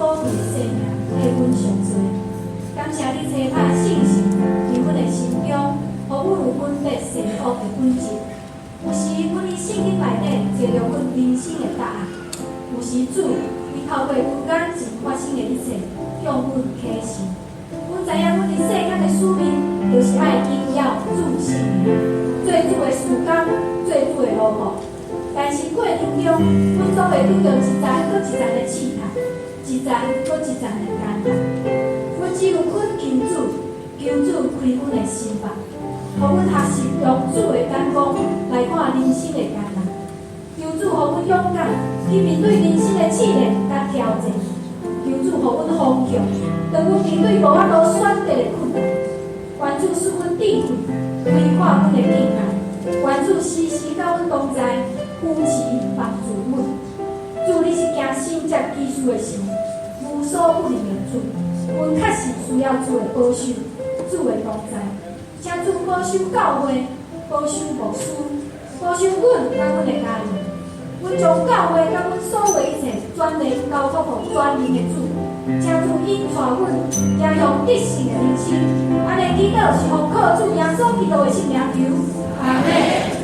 宝贵的生命替阮上罪。感谢你差派圣神伫阮的心中，予阮有分别善恶的本质。有时阮伫圣经内底找着阮人生的答案，有时主伊透过阮眼前发生的一切，向阮启示。阮知影阮伫世间的使命，就是爱荣耀主圣名，做主的事工，做主的路幕。但是过程中，阮总会拄着一层搁一层的试探，一层搁一层的艰难。阮只有恳求主，求主开阮的心房，予阮学习用主的眼光来看人生的艰难。求主予阮勇敢去面对人生的试炼甲挑战。求主予阮方向，当阮面对无法度选择的困难。愿主赐阮智慧，开阔阮的眼界。愿主时时甲阮同在，扶持帮助阮。主，你是行神迹奇事的神，无所不能的主。阮确实需要主的保守，主的同在。请主保守教会，保守牧师，保守阮甲阮的家人。阮将教会甲阮所有一切全然交托予全能的主。请主引带阮走向得胜的人生。安尼祈祷是奉靠主耶稣基督的圣名求，阿门。